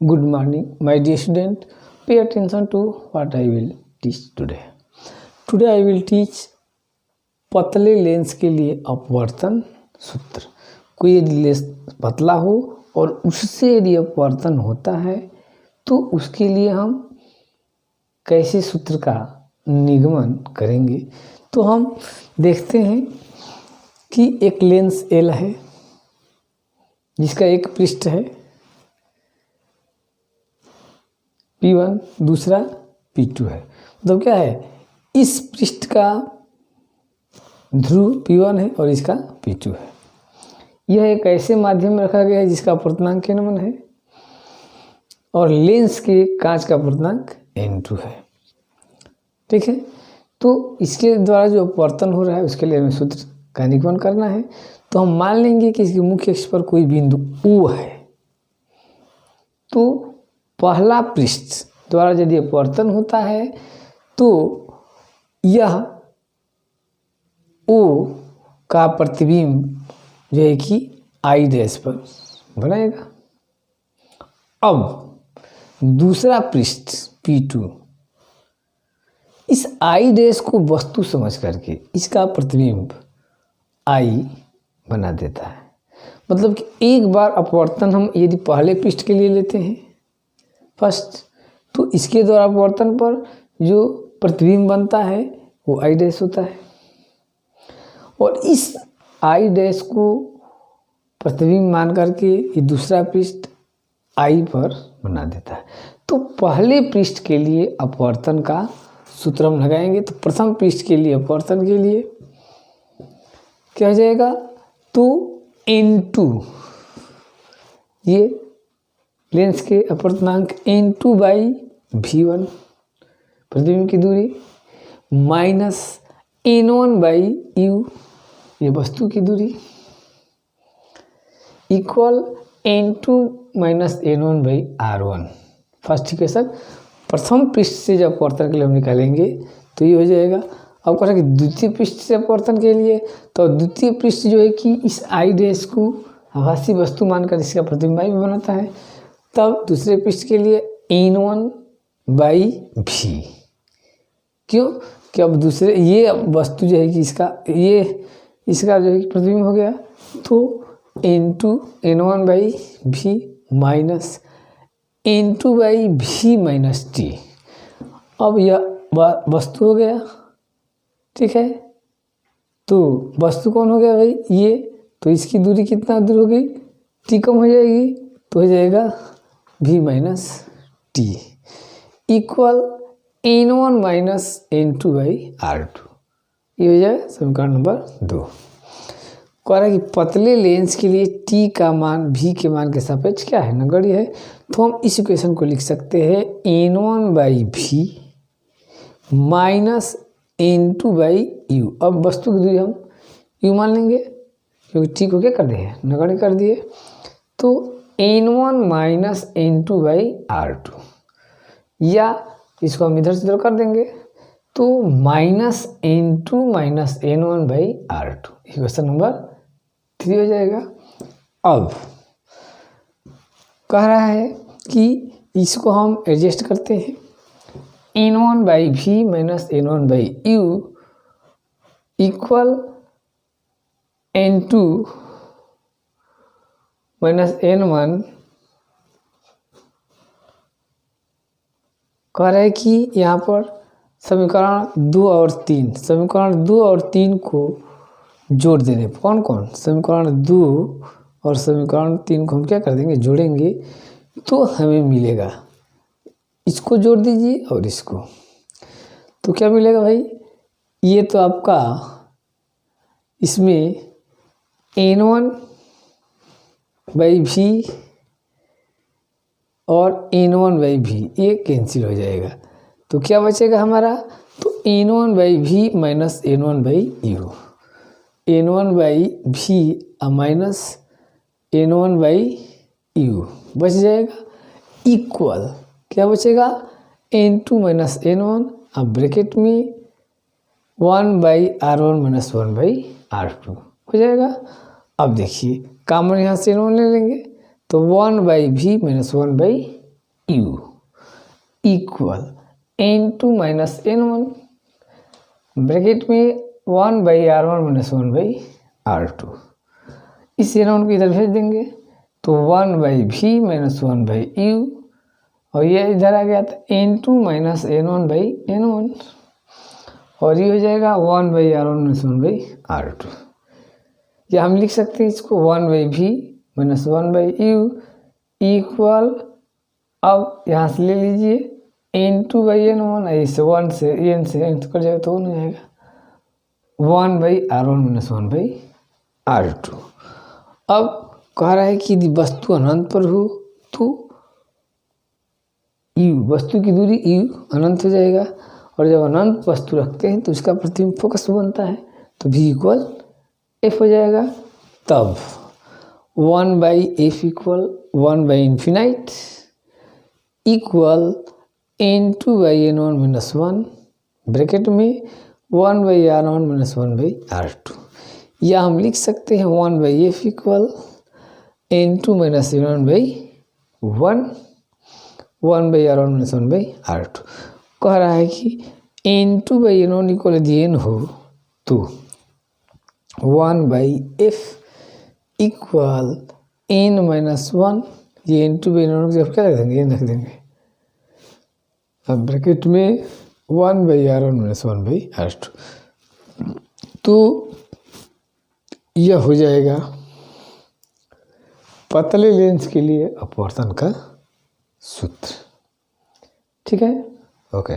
Good morning, my dear student. Pay attention to what I will teach today. Today I will teach पतले lens के लिए अपवर्तन सूत्र। कोई यदि लेंस पतला हो और उससे यदि अपवर्तन होता है तो उसके लिए हम कैसे सूत्र का निगमन करेंगे। तो हम देखते हैं कि एक लेंस L है जिसका एक पृष्ठ है P1, दूसरा P2 है। मतलब क्या है, इस पृष्ठ का ध्रुव P1 है और इसका P2 है। यह एक ऐसे माध्यम में रखा गया है जिसका अपर्तनांक N1 है और लेंस के कांच का अपर्तनांक N2 है। ठीक है, तो इसके द्वारा जो अपवर्तन हो रहा है उसके लिए हमें सूत्र का निगमन करना है। तो हम मान लेंगे कि इसके मुख्य अक्ष पर कोई बिंदु O है, तो पहला पृष्ठ द्वारा यदि अपवर्तन होता है तो यह O का प्रतिबिंब जो है कि I डैश पर बनाएगा। अब दूसरा पृष्ठ P2, इस I डैश को वस्तु समझ करके इसका प्रतिबिंब I बना देता है। मतलब कि एक बार अपवर्तन हम यदि पहले पृष्ठ के लिए लेते हैं फर्स्ट, तो इसके द्वारा अपवर्तन पर जो प्रतिबिंब बनता है वो I डैश होता है और इस I डैश को प्रतिबिंब मान करके ये दूसरा पृष्ठ I पर बना देता है। तो पहले पृष्ठ के लिए अपवर्तन का सूत्र हम लगाएंगे। तो प्रथम पृष्ठ के लिए अपवर्तन के लिए क्या हो जाएगा, तो N2, ये लेंस के अपवर्तनांक N2/V1 प्रतिबिंब की दूरी माइनस N1/U, ये वस्तु की दूरी, equal N2 minus N1/R1। First equation प्रथम पृष्ठ से जब अपवर्तन के लिए हम निकालेंगे तो ये हो जाएगा। अब कह रहे हैं कि द्वितीय पृष्ठ से अपवर्तन के लिए, तो द्वितीय पृष्ठ जो है कि इस I डैश को आभासी वस्तु मानकर इसका प्रतिबिंब भी बनाता है। तब दूसरे पृष्ठ के लिए N1/V, क्यों कि अब दूसरे ये वस्तु जो है कि इसका जो है कि प्रतिबिंब हो गया, तो N1/V minus N2/V minus T। अब यह वस्तु हो गया। ठीक है, तो वस्तु कौन हो गया भाई, ये, तो इसकी दूरी कितना दूर हो गई, T कम हो जाएगी तो हो जाएगा V minus T equal N1 minus N2/R2। ये हो जाएगा समीकरण नंबर 2। कह रहा है कि पतले लेंस के लिए T का मान V के मान के सापेक्ष क्या है, नगण्य है। तो हम इस इक्वेशन को लिख सकते हैं N1/V माइनस N2/U। अब वस्तु की दूरी हम U मान लेंगे क्योंकि T को क्या कर दिए हैं, नगण्य कर दिए। तो N1 माइनस N2/R2, या इसको हम इधर से इधर कर देंगे तो minus N2 minus N1/R2, equation number 3 हो जाएगा। अब कह रहा है कि इसको हम एडजस्ट करते हैं, N1/V minus N1/U equal N2 minus N1। कह रहा है कि यहाँ पर समीकरण 2 और 3 को जोड़ देने, कौन कौन, समीकरण 2 और समीकरण 3 को हम क्या कर देंगे, जोड़ेंगे, तो हमें मिलेगा, इसको जोड़ दीजिए और इसको, तो क्या मिलेगा भाई, ये तो आपका इसमें N1/V और N1/V ये कैंसिल हो जाएगा। तो क्या बचेगा हमारा, तो N1/V minus N1/U, N1/V minus N1/U बच जाएगा, इक्वल क्या बचेगा, N2 माइनस N1, अब ब्रैकेट में 1/R1 माइनस 1/R2 हो जाएगा। अब देखिए कॉमन यहाँ से N1 ले लेंगे तो 1/V minus 1/U you equal N2 minus N1 bracket में 1/R1 माइनस 1/R2। इस N1 को इधर भेज देंगे तो 1/V माइनस 1/U और ये इधर आ गया था N2 माइनस N1/N1 और ये हो जाएगा 1/R1 माइनस 1/R2। या हम लिख सकते हैं इसको 1/V माइनस 1/U इक्वल, अब यहाँ से ले लीजिए N2/N1, इसे 1 से N से N कर जाएगा तो 1 हो जाएगा 1/R1 माइनस 1/R2। अब कह रहा है कि यदि वस्तु अनंत पर हो तो यू, वस्तु की दूरी यू अनंत हो जाएगा और जब अनंत वस्तु रखते हैं तो इसका प्रतिबिंब फोकस बनता है तो V इक्वल F हो जाएगा। तब 1/F इक्वल 1/इन्फिनाइट इक्वल N2/N1 माइनस 1 ब्रैकेट में 1/R1 माइनस 1/R2। या हम लिख सकते हैं 1/F equal N2 minus N1/1 1/R1 minus 1/R2। कह रहा है कि N2/N1 इक्वल यदि N हो तो 1/F इक्वल N माइनस 1, ये N2/N1 की जगह क्या रख देंगे, N रख देंगे। अब ब्रैकेट में 1/R1 माइनस 1/R2 तो यह हो जाएगा पतले लेंस के लिए अपवर्तन का सूत्र। ठीक है, ओके।